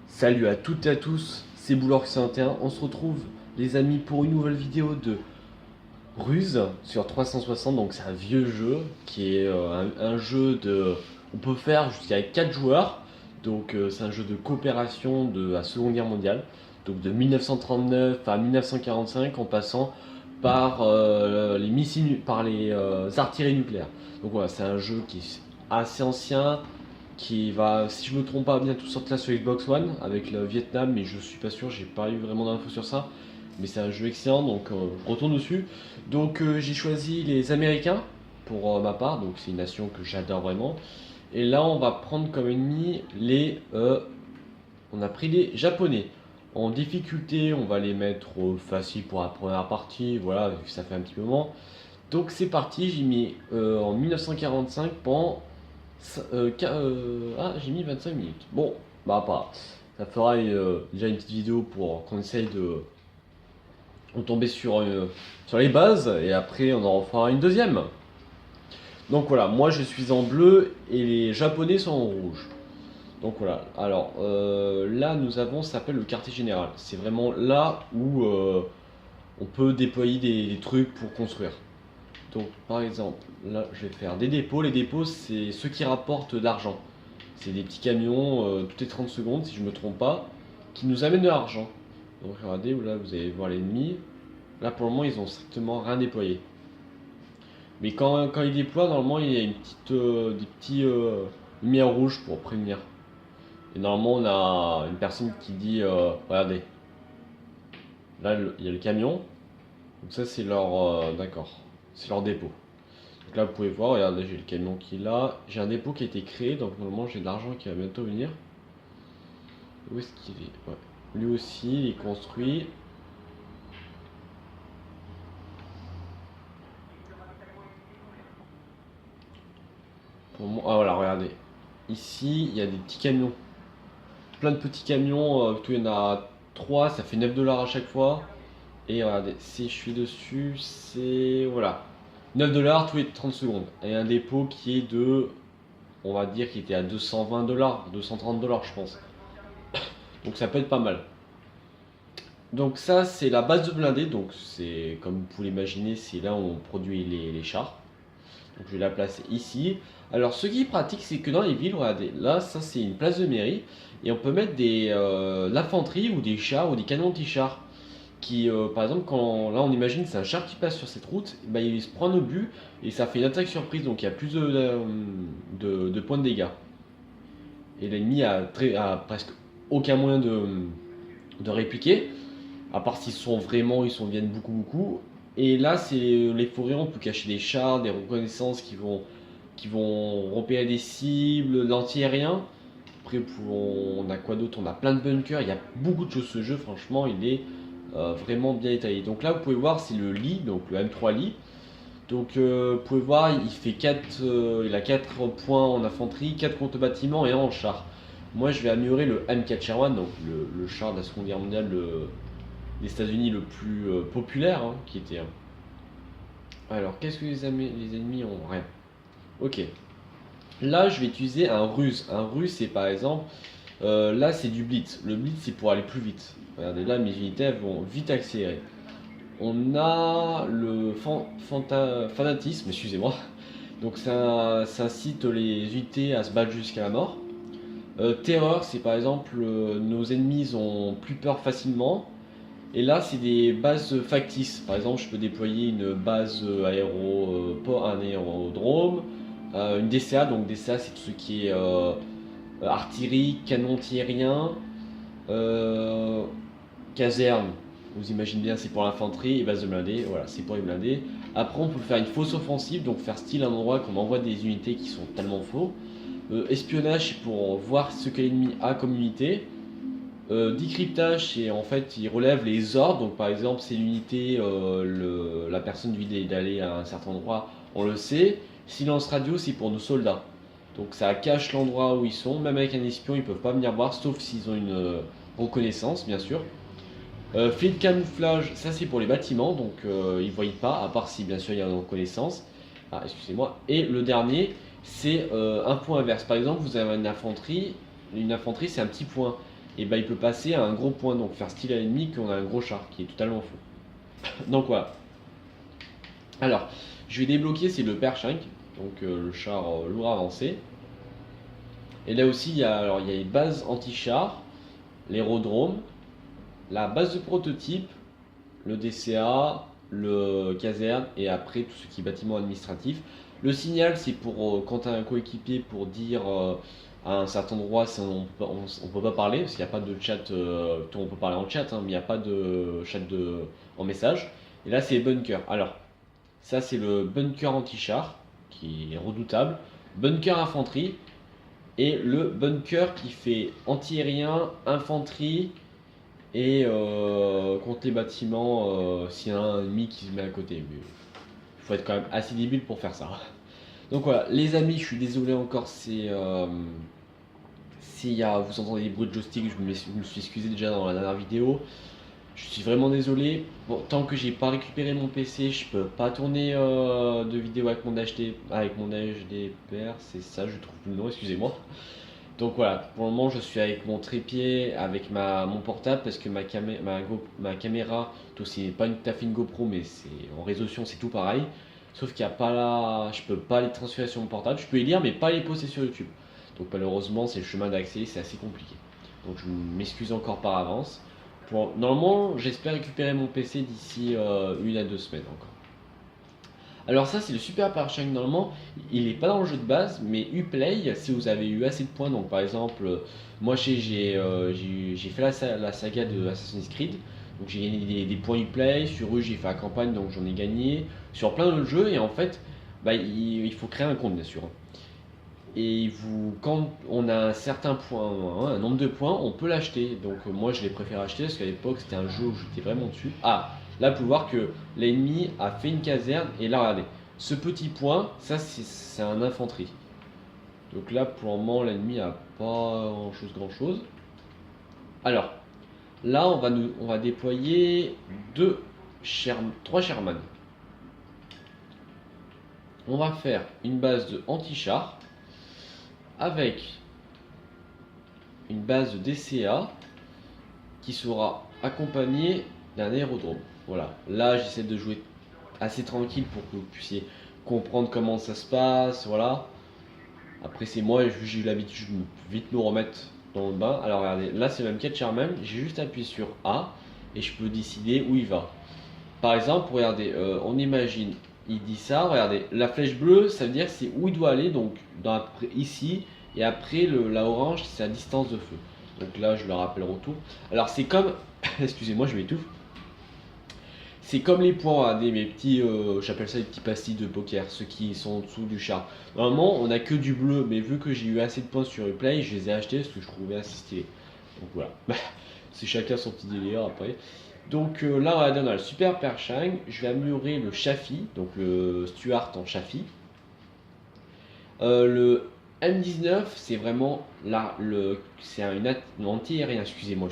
Salut à toutes et à tous, c'est Boulorg61. On se retrouve, les amis, pour une nouvelle vidéo de Ruse sur 360. Donc, c'est un vieux jeu qui est un jeu de. On peut faire jusqu'à 4 joueurs. Donc, c'est un jeu de coopération de la Seconde Guerre mondiale. Donc, de 1939 à 1945, en passant par les missiles, par les artilleries nucléaires. Donc, voilà, c'est un jeu qui est assez ancien qui va, si je me trompe pas, bientôt sortir sur Xbox One avec le Vietnam, mais je suis pas sûr, j'ai pas eu vraiment d'infos sur ça. Mais c'est un jeu excellent, donc je retourne dessus. Donc j'ai choisi les Américains pour ma part, donc c'est une nation que j'adore vraiment. Et là, on va prendre comme ennemi les. On a pris les Japonais. En difficulté, on va les mettre facile pour la première partie, voilà, vu que ça fait un petit moment. Donc c'est parti, j'ai mis en 1945 pendant j'ai mis 25 minutes. Bon, bah pas. Ça fera déjà une petite vidéo pour qu'on essaye de tomber sur les bases et après on en refera une deuxième. Donc voilà, moi je suis en bleu et les japonais sont en rouge. Donc voilà, alors là nous avons, ça s'appelle le quartier général. C'est vraiment là où on peut déployer des trucs pour construire. Donc par exemple, là je vais faire des dépôts. Les dépôts c'est ceux qui rapportent de l'argent. C'est des petits camions toutes les 30 secondes si je me trompe pas, qui nous amènent de l'argent. Donc regardez, là vous allez voir l'ennemi. Là pour le moment ils ont strictement rien déployé. Mais quand ils déploient, normalement il y a une petite, des petits lumières rouges pour prévenir. Et normalement on a une personne qui dit regardez, là il y a le camion. Donc ça c'est leur d'accord, c'est leur dépôt. Donc là vous pouvez voir, regardez j'ai le camion qui est là. J'ai un dépôt qui a été créé, donc normalement j'ai de l'argent qui va bientôt venir. Où est-ce qu'il est, ouais. Lui aussi il est construit. Ah voilà regardez. Ici il y a des petits camions. Plein de petits camions, tout il y en a 3, ça fait 9 $ à chaque fois. Et regardez, si je suis dessus, c'est. Voilà. 9 $ tous les 30 secondes. Et un dépôt qui est de. On va dire qu'il était à 220 $, 230 $ je pense. Donc ça peut être pas mal. Donc ça c'est la base de blindés. Donc c'est comme vous pouvez l'imaginer, c'est là où on produit les chars. Donc je vais la placer ici. Alors ce qui est pratique c'est que dans les villes, regardez, là ça c'est une place de mairie. Et on peut mettre l'infanterie ou des chars ou des canons anti-chars qui, par exemple, quand là on imagine c'est un char qui passe sur cette route, bah, il se prend un obus et ça fait une attaque surprise, donc il y a plus de points de dégâts. Et l'ennemi a presque aucun moyen de répliquer, à part s'ils sont vraiment, viennent beaucoup beaucoup. Et là, c'est les forêts, on peut cacher des chars, des reconnaissances qui vont repérer des cibles, l'anti-aérien. Après, on a quoi d'autre? On a plein de bunkers, il y a beaucoup de choses ce jeu, franchement, il est vraiment bien détaillé. Donc là, vous pouvez voir, c'est le lit, donc le M3 lit. Donc vous pouvez voir, il a 4 points en infanterie, 4 contre bâtiment et 1 en char. Moi, je vais améliorer le M4 Sherman, donc le char de la Seconde Guerre mondiale des États-Unis le plus populaire, hein, qui était. Alors, qu'est-ce que les ennemis ont? Rien. Ok. Là, je vais utiliser un ruse. Un ruse, c'est par exemple. Là, c'est du blitz. Le blitz, c'est pour aller plus vite. Regardez, là, mes unités vont vite accélérer. On a le fanatisme, excusez-moi. Donc, ça incite les unités à se battre jusqu'à la mort. Terreur, c'est par exemple nos ennemis ont plus peur facilement. Et là, c'est des bases factices. Par exemple, je peux déployer une base un aérodrome, une DCA. Donc, DCA, c'est tout ce qui est artillerie, canon antiaérien, euh, caserne. Vous imaginez bien, c'est pour l'infanterie et base de blindés. Voilà, c'est pour les blindés. Après, on peut faire une fausse offensive, donc faire style un endroit qu'on envoie des unités qui sont tellement faux. Espionnage, c'est pour voir ce que l'ennemi a comme unité. Décryptage, c'est en fait, il relève les ordres. Donc, par exemple, c'est l'unité, la personne vient d'aller à un certain endroit, on le sait. Silence radio, c'est pour nos soldats. Donc, ça cache l'endroit où ils sont. Même avec un espion, ils peuvent pas venir voir, sauf s'ils ont une reconnaissance, bien sûr. Fil de camouflage, ça c'est pour les bâtiments, donc ils ne voient pas, à part si bien sûr il y a une reconnaissance. Ah, excusez-moi. Et le dernier, c'est un point inverse. Par exemple, vous avez une infanterie c'est un petit point. et bah il peut passer à un gros point, donc faire style à l'ennemi qu'on a un gros char qui est totalement faux. Donc voilà. Alors, je vais débloquer, c'est le Pershing, donc le char lourd avancé. Et là aussi, il y a les bases anti-char, l'aérodrome, la base de prototype, le DCA, le caserne et après tout ce qui est bâtiment administratif. Le signal, c'est pour quand tu as un coéquipier pour dire à un certain endroit si on peut pas parler, parce qu'il n'y a pas de chat, on peut parler en chat, hein, mais il n'y a pas de chat en message. Et là, c'est les bunkers. Alors, ça, c'est le bunker anti-char, qui est redoutable. Bunker infanterie, et le bunker qui fait anti-aérien, infanterie, et contre les bâtiments s'il y a un ennemi qui se met à côté. Mais il faut être quand même assez débile pour faire ça. Donc voilà, les amis, je suis désolé encore vous entendez des bruits de joystick, je me suis excusé déjà dans la dernière vidéo. Je suis vraiment désolé. Bon, tant que j'ai pas récupéré mon PC, je peux pas tourner de vidéo avec mon HDPR, c'est ça, je trouve plus le nom, excusez-moi. Donc voilà, pour le moment je suis avec mon trépied, avec mon portable parce que ma caméra, c'est pas tout à fait une GoPro mais c'est en résolution c'est tout pareil. Sauf qu'il n'y a pas là, je peux pas les transférer sur mon portable, je peux les lire mais pas les poster sur YouTube. Donc malheureusement c'est le chemin d'accès, c'est assez compliqué. Donc je m'excuse encore par avance. Normalement j'espère récupérer mon PC d'ici 1 à 2 semaines encore. Alors ça c'est le super Pershing, normalement il n'est pas dans le jeu de base mais Uplay si vous avez eu assez de points, donc par exemple moi j'ai fait la saga de Assassin's Creed, donc j'ai gagné des points Uplay, sur eux j'ai fait la campagne donc j'en ai gagné, sur plein d'autres jeux et en fait bah, il faut créer un compte bien sûr. Et quand on a un certain point, hein, un nombre de points, on peut l'acheter. Donc moi je l'ai préféré acheter parce qu'à l'époque c'était un jeu où j'étais vraiment dessus. Ah, là vous pouvez voir que l'ennemi a fait une caserne et là regardez, ce petit point, ça c'est un infanterie. Donc là pour le moment l'ennemi a pas grand chose. Alors là on va déployer 3 Sherman. On va faire une base de anti-char avec une base de DCA qui sera accompagnée d'un aérodrome. Voilà, là j'essaie de jouer assez tranquille pour que vous puissiez comprendre comment ça se passe, voilà. Après c'est moi, j'ai eu l'habitude de vite me remettre dans le bain. Alors regardez, là c'est le même 4 Sherman, j'ai juste appuyé sur A et je peux décider où il va. Par exemple, regardez, on imagine, il dit ça, regardez, la flèche bleue, ça veut dire c'est où il doit aller, donc ici, et après la orange, c'est sa distance de feu. Donc là, je le rappelle retour. Alors c'est comme, excusez-moi, je m'étouffe. C'est comme les points, regardez, mes petits, j'appelle ça les petits pastilles de poker, ceux qui sont en dessous du char. Normalement, on a que du bleu, mais vu que j'ai eu assez de points sur Replay, je les ai achetés parce que je trouvais assez stylé. Donc voilà, c'est chacun son petit délire après. Donc là on a le super Pershing, je vais améliorer le Chaffee, donc le Stuart en Chaffee. Le M19 c'est vraiment là, c'est une anti-aérien, excusez-moi,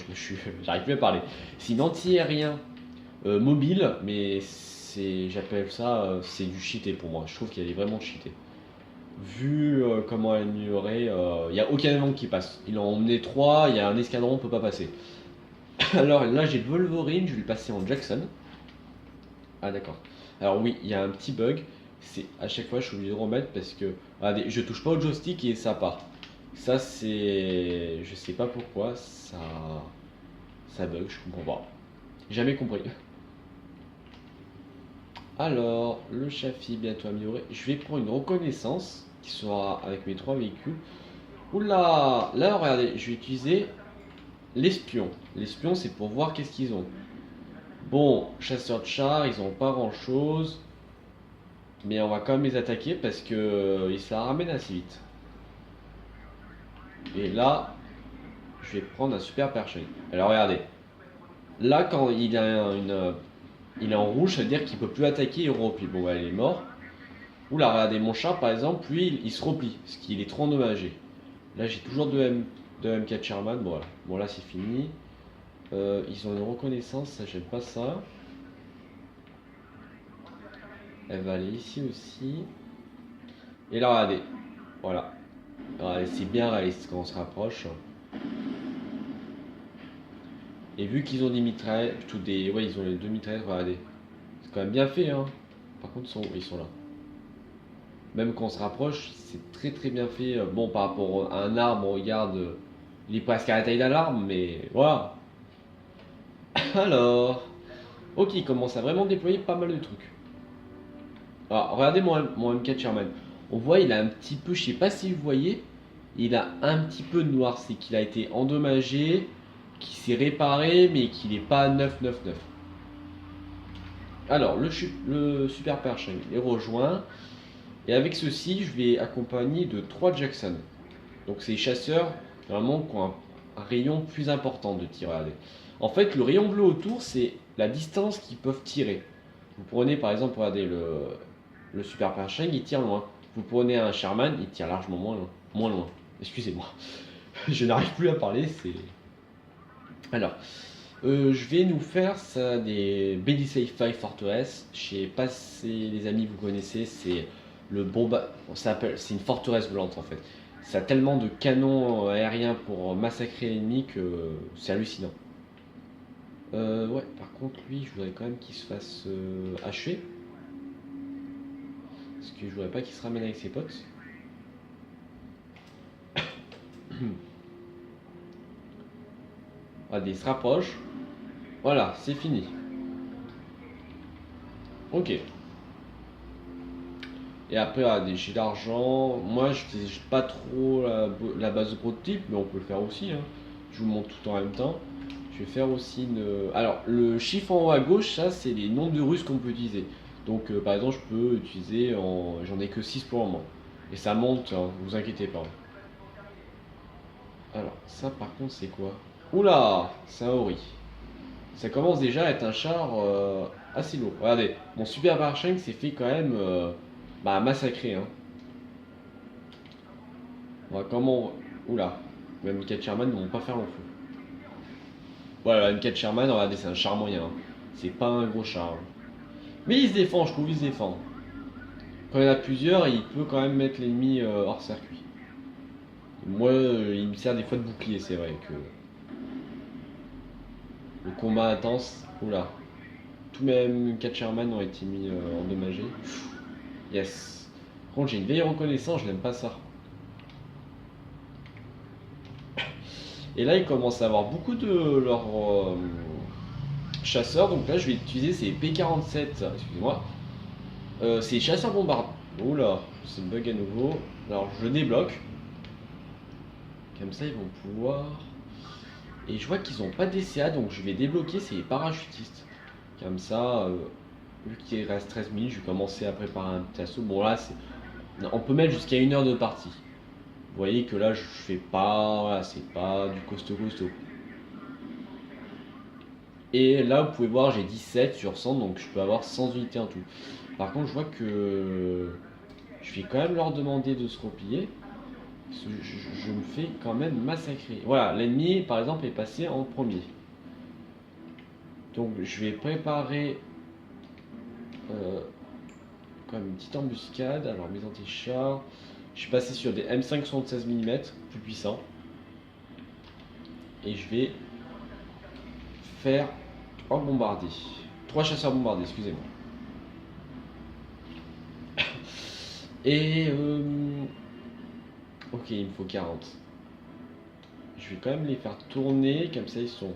j'arrive plus à parler. C'est une anti-aérien mobile, mais j'appelle ça, c'est du cheaté pour moi, je trouve qu'il est vraiment cheaté. Vu comment elle est améliorée, il n'y a aucun avion qui passe. Il en emmené 3, il y a un escadron, on peut pas passer. Alors là j'ai le Wolverine, je vais le passer en Jackson. Ah d'accord. Alors oui, il y a un petit bug. C'est à chaque fois je suis obligé de remettre parce que regardez, je touche pas au joystick et ça part. Ça c'est, je sais pas pourquoi ça bug, je comprends pas. Jamais compris. Alors le Chaffee bientôt amélioré. Je vais prendre une reconnaissance qui sera avec mes 3 véhicules. Oula, là regardez, je vais utiliser l'espion. L'espion c'est pour voir qu'est-ce qu'ils ont. Bon, chasseurs de chars, ils ont pas grand chose. Mais on va quand même les attaquer parce que ils se la ramènent assez vite. Et là, je vais prendre un super Pershing. Alors regardez. Là, quand il est en rouge, ça veut dire qu'il peut plus attaquer et replie. Bon, bah, il est mort. Oula, regardez, mon char par exemple, lui, il se replie. Parce qu'il est trop endommagé. Là, j'ai toujours deux M4 Sherman. Bon, voilà. Bon, là, c'est fini. Ils ont une reconnaissance, ça, j'aime pas ça. Elle va aller ici aussi. Et là, regardez. Voilà. Regardez, c'est bien réaliste quand on se rapproche. Et vu qu'ils ont des mitraillettes, plutôt des. Ouais, ils ont les deux mitraillettes, regardez. C'est quand même bien fait, hein. Par contre, ils sont là. Même quand on se rapproche, c'est très très bien fait. Bon, par rapport à un arbre, on regarde, il est presque à la taille d'un arbre, mais voilà. Alors, ok, il commence à vraiment déployer pas mal de trucs. Alors, regardez mon M4 Sherman. On voit, il a un petit peu, je sais pas si vous voyez, il a un petit peu de noir. C'est qu'il a été endommagé, qu'il s'est réparé, mais qu'il n'est pas neuf neuf neuf. Alors, le Super Pershing est rejoint. Et avec ceci, je vais accompagner de 3 Jackson. Donc, c'est les chasseurs, normalement, qui ont un rayon plus important de tir. Regardez. En fait, le rayon bleu autour, c'est la distance qu'ils peuvent tirer. Vous prenez par exemple, regardez, le Super Pershing, il tire loin. Vous prenez un Sherman, il tire largement moins loin. Moins loin. Excusez-moi. Je n'arrive plus à parler, c'est. Alors, je vais nous faire ça des BD-Safe 5 Fortress. Je sais pas si les amis vous connaissez, c'est le bomba. C'est une forteresse volante en fait. Ça a tellement de canons aériens pour massacrer l'ennemi que c'est hallucinant. Ouais, par contre, lui, je voudrais quand même qu'il se fasse hacher. Parce que je voudrais pas qu'il se ramène avec ses potes. Regardez, il se rapproche. Voilà, c'est fini. Ok. Et après, regardez, j'ai l'argent. Moi, je n'utilise pas trop la base de prototype, mais on peut le faire aussi, hein. Je vous montre tout en même temps. Je vais faire aussi une. Alors, le chiffre en haut à gauche, ça, c'est les nombres de Russes qu'on peut utiliser. Donc, par exemple, je peux utiliser J'en ai que 6 pour le moment. Et ça monte, hein, vous inquiétez pas. Alors, ça, par contre, c'est quoi? Oula, c'est un Ori. Ça commence déjà à être un char assez lourd. Regardez, mon super Barsheng s'est fait quand même massacrer, hein. On va comment. Oula, même 4 Sherman ne vont pas faire long feu. Voilà, M4 Sherman, regardez, c'est un char moyen, hein. C'est pas un gros char, hein. Mais il se défend, je trouve, il se défend. Quand il y en a plusieurs, il peut quand même mettre l'ennemi hors circuit. Moi, il me sert des fois de bouclier, c'est vrai que. Le combat intense. Oula. Tous mes M4 Sherman ont été mis endommagés. Yes. Par contre, j'ai une vieille reconnaissance, je n'aime pas ça. Et là, ils commencent à avoir beaucoup de leurs chasseurs. Donc là, je vais utiliser ces P47. Excusez-moi. C'est chasseurs bombardes. Oula, c'est une bug à nouveau. Alors, je débloque. Comme ça, ils vont pouvoir. Et je vois qu'ils n'ont pas d'ECA, donc je vais débloquer ces parachutistes. Comme ça, vu qu'il reste 13 minutes, je vais commencer à préparer un petit assaut. Bon, là, on peut mettre jusqu'à 1 heure de partie. Vous voyez que là, je fais pas. Voilà, c'est pas du costaud. Et là, vous pouvez voir, j'ai 17 sur 100, donc je peux avoir 100 unités en tout. Par contre, je vois que je vais quand même leur demander de se replier. Parce que je me fais quand même massacrer. Voilà, l'ennemi, par exemple, est passé en premier. Donc, je vais préparer comme une petite embuscade. Alors, mes anti-chars. Je suis passé sur des M5 76 mm, plus puissants. Et je vais faire 3 bombardiers. 3 chasseurs bombardiers, excusez-moi. Et ok, il me faut 40. Je vais quand même les faire tourner, comme ça ils sont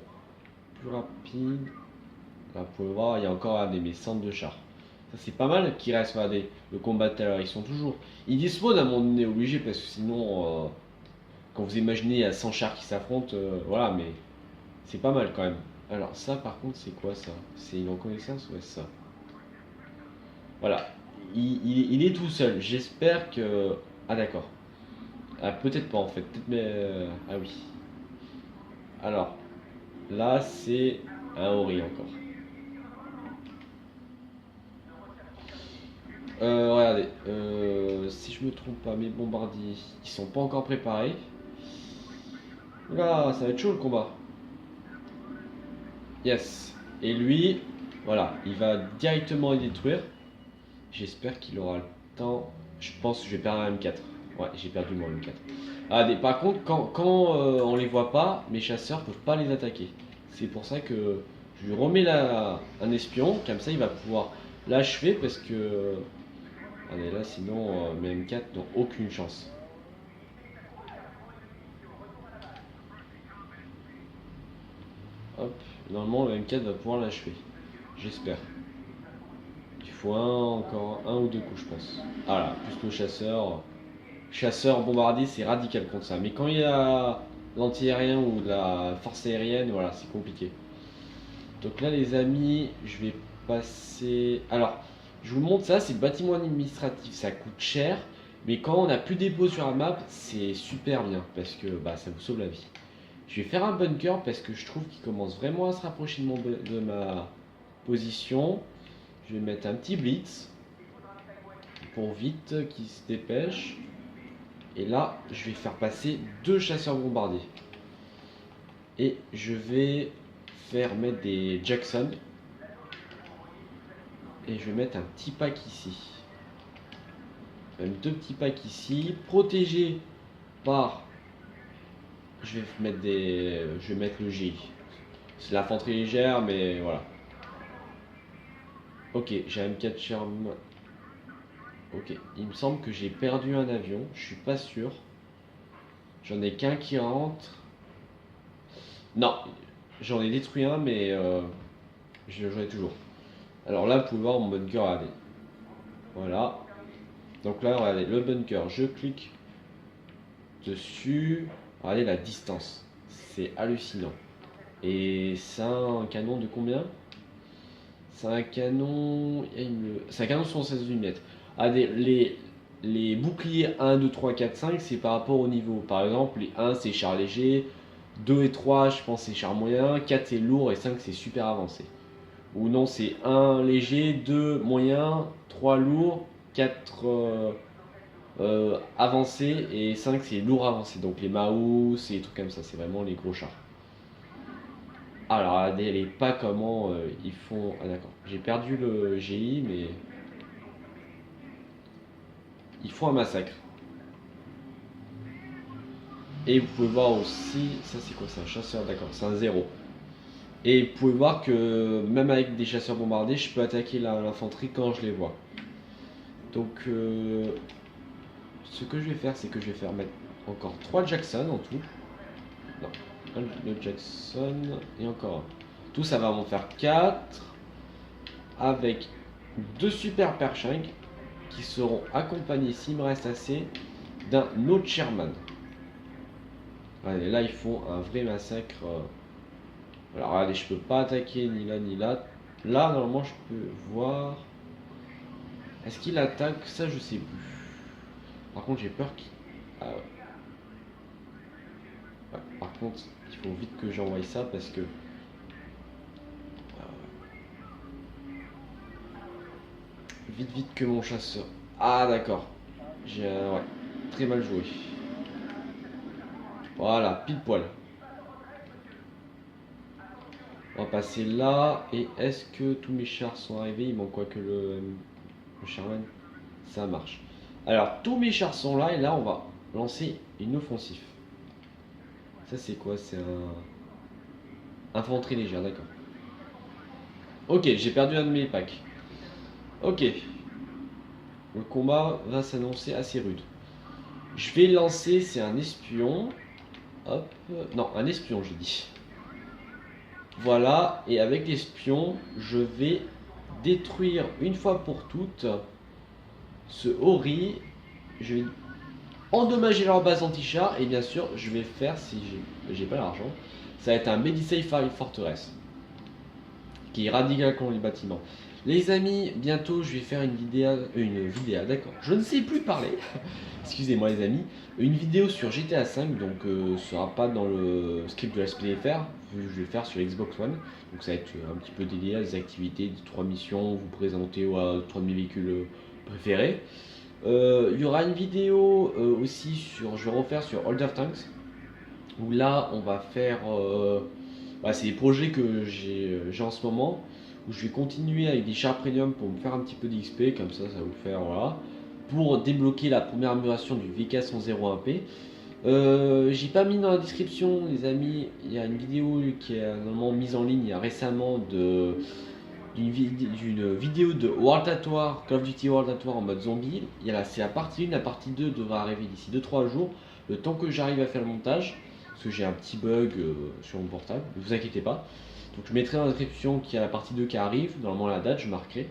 plus rapides. Là, vous pouvez voir, il y a encore mes centres de chars. Ça c'est pas mal qui reste, regardez, le combat de tout à l'heure, ils sont toujours. Ils disposent à un moment donné obligé parce que sinon, quand vous imaginez il y a 100 chars qui s'affrontent, voilà, mais c'est pas mal quand même. Alors ça par contre c'est quoi ça? C'est une reconnaissance? Ouais, ça. Voilà, il est tout seul. J'espère que. Ah d'accord. Ah, peut-être pas en fait. Peut-être mais. Ah oui. Alors, là c'est un Ori encore. Regardez, si je me trompe pas, mes bombardiers, ils sont pas encore préparés. Oula, ça va être chaud le combat. Yes. Et lui, voilà, il va directement les détruire. J'espère qu'il aura le temps. Je pense que je vais perdre un M4. Ouais, j'ai perdu mon M4. Ah, par contre, quand on les voit pas, mes chasseurs peuvent pas les attaquer. C'est pour ça que je lui remets un espion, comme ça il va pouvoir l'achever parce que. Allez, là sinon mes M4 n'ont aucune chance. Hop, normalement le M4 va pouvoir l'achever. J'espère. Il faut encore un ou deux coups, je pense. Ah là, plus le chasseur. Chasseur bombardier, c'est radical contre ça. Mais quand il y a l'anti-aérien ou de la force aérienne, voilà, c'est compliqué. Donc là, les amis, je vais passer. Alors, je vous montre ça, c'est le bâtiment administratif, ça coûte cher. Mais quand on n'a plus de dépôt sur la map, c'est super bien parce que bah, ça vous sauve la vie. Je vais faire un bunker parce que je trouve qu'il commence vraiment à se rapprocher de ma position. Je vais mettre un petit blitz pour vite qu'il se dépêche. Et là, je vais faire passer deux chasseurs bombardiers. Et je vais faire mettre des Jackson. Et je vais mettre un petit pack ici. Même deux petits packs ici. Protégés par... Je vais mettre des... Je vais mettre le GI. C'est l'infanterie légère, mais voilà. Ok, j'ai un M4 Charm. Ok, il me semble que j'ai perdu un avion. Je suis pas sûr. J'en ai qu'un qui rentre. Non, j'en ai détruit un, mais j'en ai toujours. Alors là, vous pouvez voir mon bunker, regardez. Voilà. Donc là, regardez, le bunker, je clique dessus. Regardez la distance. C'est hallucinant. Et c'est un canon de combien? C'est un canon. C'est un canon 76 mm. Regardez, les boucliers 1, 2, 3, 4, 5, c'est par rapport au niveau. Par exemple, les 1, c'est char léger. 2 et 3, je pense, c'est char moyen. 4, c'est lourd. Et 5, c'est super avancé. Ou non, c'est 1 léger, 2 moyen, 3 lourd, 4 avancé et 5 c'est lourd avancé. Donc les Maus, et les trucs comme ça, c'est vraiment les gros chars. Alors regardez les pas comment ils font. Ah d'accord, j'ai perdu le GI mais ils font un massacre. Et vous pouvez voir aussi, ça c'est quoi, c'est un chasseur, d'accord, c'est un 0. Et vous pouvez voir que même avec des chasseurs bombardiers, je peux attaquer l'infanterie quand je les vois. Donc ce que je vais faire, c'est que je vais faire mettre encore 3 Jackson en tout. Non, le Jackson et encore un. Tout ça va m'en faire 4 avec 2 super Pershing qui seront accompagnés, s'il me reste assez, d'un autre Sherman. Allez, là ils font un vrai massacre. Alors regardez, je peux pas attaquer ni là ni là. Là normalement je peux voir. Est-ce qu'il attaque? Ça je sais plus. Par contre j'ai peur qu'il... Ah ouais. Ouais, par contre, il faut vite que j'envoie ça parce que... Vite, vite que mon chasseur... Ah d'accord. J'ai... ouais, très mal joué. Voilà, pile poil. On va passer là. Et est-ce que tous mes chars sont arrivés? Il manque quoi que le Sherman? Ça marche. Alors, tous mes chars sont là et là, on va lancer une offensive. Ça, c'est quoi? C'est un... Infanterie légère, d'accord. Ok, j'ai perdu un de mes packs. Ok. Le combat va s'annoncer assez rude. Je vais lancer, c'est un espion. Hop. Non, un espion, j'ai dit. Voilà, et avec l'espion, je vais détruire une fois pour toutes ce Ori. Je vais endommager leur base anti-char et bien sûr, je vais faire, si j'ai pas l'argent, ça va être un Medisafe Fortress qui est radical contre les bâtiments. Les amis, bientôt je vais faire une vidéo, d'accord. Je ne sais plus parler. Excusez-moi les amis. Une vidéo sur GTA 5, donc ce sera pas dans le script de la SPFR, vu que je vais le faire sur Xbox One. Donc ça va être un petit peu dédié à des activités, des 3 missions, vous présenter à 3 de mes véhicules préférés. Il y aura une vidéo aussi sur, je vais refaire sur Older Tanks, où là on va faire, bah, c'est des projets que j'ai en ce moment, où je vais continuer avec des chars premium pour me faire un petit peu d'XP, comme ça va vous faire, voilà, pour débloquer la première amélioration du VK101P. J'ai pas mis dans la description, les amis. Il y a une vidéo qui est normalement mise en ligne il y a récemment d'une vidéo de World at War, Call of Duty World at War en mode zombie. C'est la partie 1, la partie 2 devra arriver d'ici 2-3 jours. Le temps que j'arrive à faire le montage, parce que j'ai un petit bug sur mon portable, ne vous inquiétez pas. Donc je mettrai dans la description qu'il y a la partie 2 qui arrive, normalement la date je marquerai.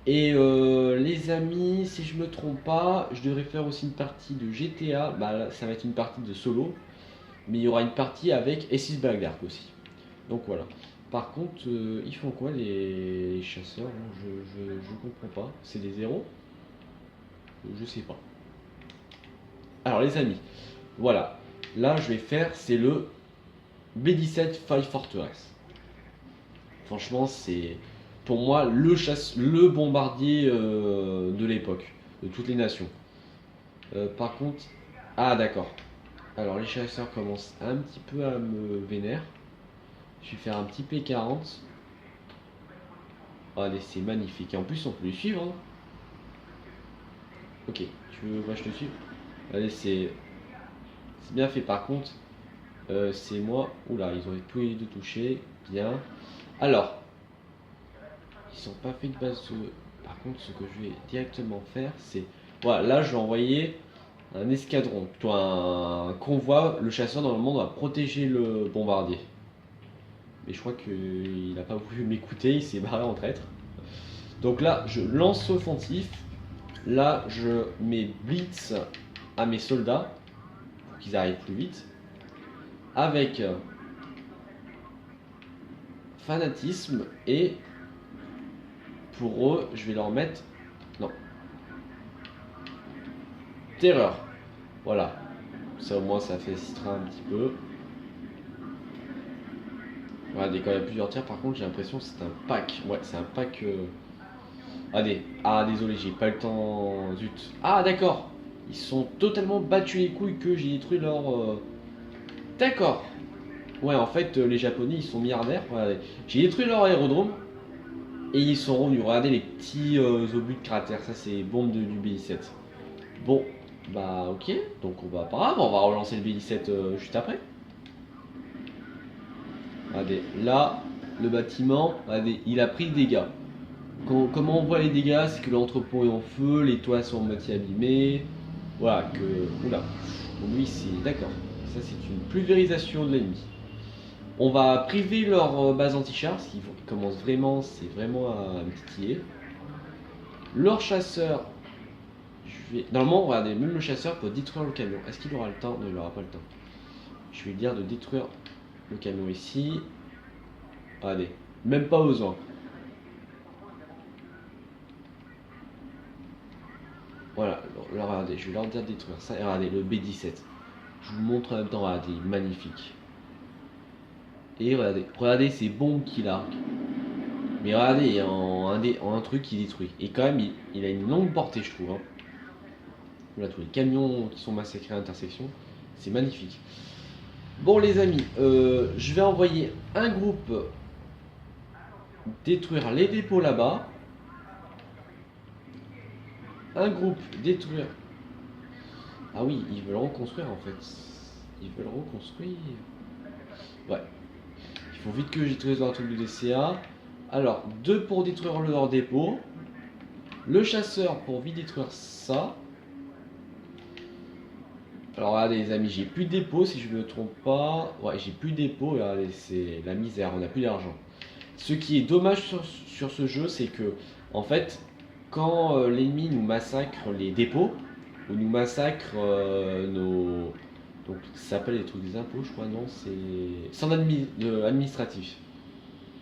Et les amis, si je me trompe pas, je devrais faire aussi une partie de GTA. Bah là, ça va être une partie de solo, mais il y aura une partie avec S6 Black Dark aussi. Donc voilà. Par contre, ils font quoi les chasseurs? Bon, je comprends pas. C'est des zéros? Je sais pas. Alors les amis, voilà. Là, je vais faire, c'est le B-17 Five Fortress. Franchement, c'est pour moi le bombardier de l'époque, de toutes les nations. Par contre, ah d'accord. Alors les chasseurs commencent un petit peu à me vénère. Je vais faire un petit P40. Allez, c'est magnifique. Et en plus, on peut les suivre, hein. Ok, tu veux que je te suive? Allez, c'est bien fait. Par contre, c'est moi. Oula, ils ont tous les deux touché. Bien. Alors, ils sont pas fait de base. Par contre, ce que je vais directement faire, c'est. Voilà, là, je vais envoyer un escadron, plutôt un convoi. Le chasseur, normalement, doit protéger le bombardier. Mais je crois qu'il n'a pas voulu m'écouter, il s'est barré en traître. Donc là, je lance offensif. Là, je mets blitz à mes soldats pour qu'ils arrivent plus vite. Avec fanatisme et pour eux, je vais leur mettre non terreur. Voilà, ça au moins ça facilitera un petit peu. Voilà, quand il y a plusieurs tirs, par contre, j'ai l'impression que c'est un pack. Ouais, c'est un pack. Allez, ah désolé, j'ai pas le temps. Zut. Ah d'accord, ils sont totalement battus les couilles que j'ai détruit leur. D'accord. Ouais, en fait, les Japonais ils sont milliardaires. Regardez. J'ai détruit leur aérodrome et ils sont revenus. Regardez les petits obus de cratère, ça c'est bombe du B-17. Bon, bah ok, donc on va pas grave, on va relancer le B-17 juste après. Regardez, là, le bâtiment, regardez, il a pris des dégâts. Comment on voit les dégâts? C'est que l'entrepôt est en feu, les toits sont en moitié abîmés. Voilà, que. Oula. Bon, lui, c'est. D'accord. Ça, c'est une pulvérisation de l'ennemi. On va priver leur base anti-char, parce qu'ils commencent vraiment, c'est vraiment à me titiller. Leur chasseur. Normalement, regardez, même le chasseur peut détruire le camion. Est-ce qu'il aura le temps? Non, il n'aura pas le temps. Je vais lui dire de détruire le camion ici. Allez, même pas besoin. Voilà, regardez, je vais leur dire de détruire ça. Et regardez, le B-17. Je vous montre en même temps, regardez, magnifique. Et regardez ces bombes qu'il a. Mais regardez, en un truc, il détruit. Et quand même, il a une longue portée, je trouve. Hein. Voilà, tous les camions qui sont massacrés à l'intersection. C'est magnifique. Bon, les amis, je vais envoyer un groupe détruire les dépôts là-bas. Un groupe détruire. Ah oui, ils veulent reconstruire en fait. Ils veulent reconstruire. Ouais. Il faut vite que j'utilise un truc de DCA. Alors, deux pour détruire leur dépôt. Le chasseur pour vite détruire ça. Alors regardez les amis, j'ai plus de dépôt si je ne me trompe pas. Ouais, j'ai plus de dépôt, regardez, c'est la misère, on n'a plus d'argent. Ce qui est dommage sur ce jeu, c'est que, en fait, quand l'ennemi nous massacre les dépôts, ou nous massacre nos. Donc ça s'appelle les trucs des impôts, je crois, non? C'est. Sans administratif.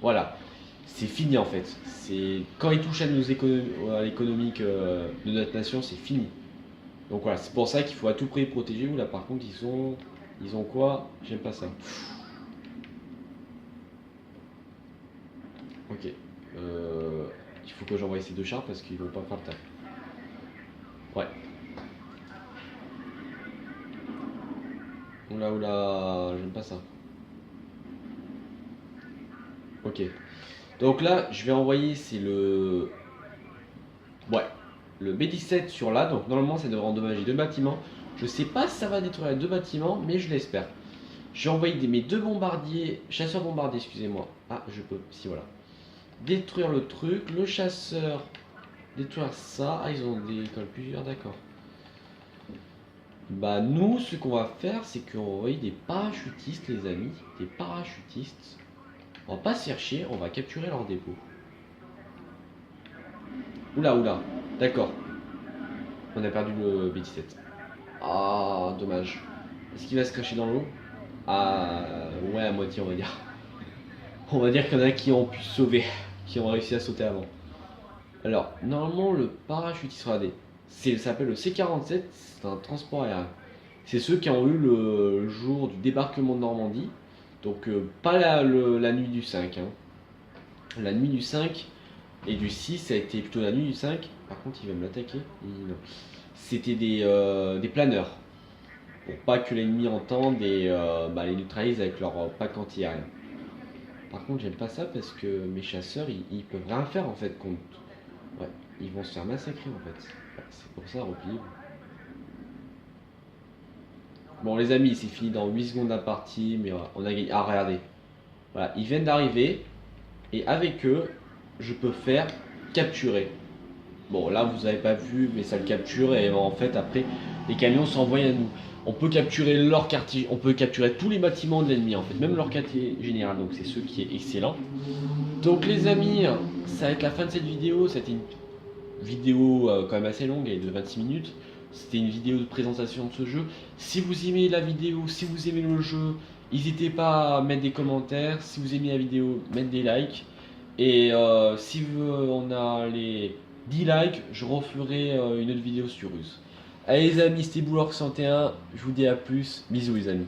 Voilà. C'est fini en fait. C'est quand il touche à à l'économique de notre nation, c'est fini. Donc voilà, c'est pour ça qu'il faut à tout prix protéger. Ou là par contre ils ont quoi? J'aime pas ça. Ok. Il faut que j'envoie ces deux chars parce qu'ils vont pas faire le taf. Ouais. Oula, j'aime pas ça. Ok. Donc là, je vais envoyer, c'est le. Ouais. Le B-17 sur là. Donc normalement, ça devrait endommager deux bâtiments. Je sais pas si ça va détruire les deux bâtiments, mais je l'espère. J'ai envoyé mes deux bombardiers, chasseurs bombardiers, excusez-moi. Ah, je peux, si voilà. Détruire le truc, le chasseur, détruire ça. Ah, ils ont des écoles plusieurs, d'accord. Bah nous, ce qu'on va faire, c'est qu'on va envoyer des parachutistes, les amis. Des parachutistes. On va pas se faire chier, on va capturer leur dépôt. Oula, oula, d'accord. On a perdu le B-17. Ah, dommage. Est-ce qu'il va se cacher dans l'eau? Ah, ouais, à moitié, on va dire. On va dire qu'il y en a qui ont pu se sauver, qui ont réussi à sauter avant. Alors, normalement, le parachutiste, regardez, ça s'appelle le C-47, c'est un transport aérien. C'est ceux qui ont eu le jour du débarquement de Normandie. Donc, pas la nuit du 5. Hein. La nuit du 5 et du 6, ça a été plutôt la nuit du 5. Par contre, il va me l'attaquer. Non. C'était des planeurs. Pour pas que l'ennemi entende et les neutralise avec leur pack anti-aérien. Par contre, j'aime pas ça parce que mes chasseurs, ils peuvent rien faire en fait contre. Ouais, ils vont se faire massacrer en fait. Ouais, c'est pour ça, repli. Bon, les amis, c'est fini dans 8 secondes la partie, mais on a gagné. Ah, regardez. Voilà, ils viennent d'arriver et avec eux, je peux faire capturer. Bon, là, vous avez pas vu, mais ça le capture et en fait, après, les camions s'envoient à nous. On peut capturer leur quartier, on peut capturer tous les bâtiments de l'ennemi en fait, même leur quartier général, donc c'est ce qui est excellent. Donc les amis, ça va être la fin de cette vidéo. C'était une vidéo quand même assez longue, elle est de 26 minutes. C'était une vidéo de présentation de ce jeu. Si vous aimez la vidéo, si vous aimez le jeu, n'hésitez pas à mettre des commentaires. Si vous aimez la vidéo, mettre des likes. Et si on a les 10 likes, je referai une autre vidéo sur Ruse. Allez les amis, c'était Boulor 61, je vous dis à plus, bisous les amis.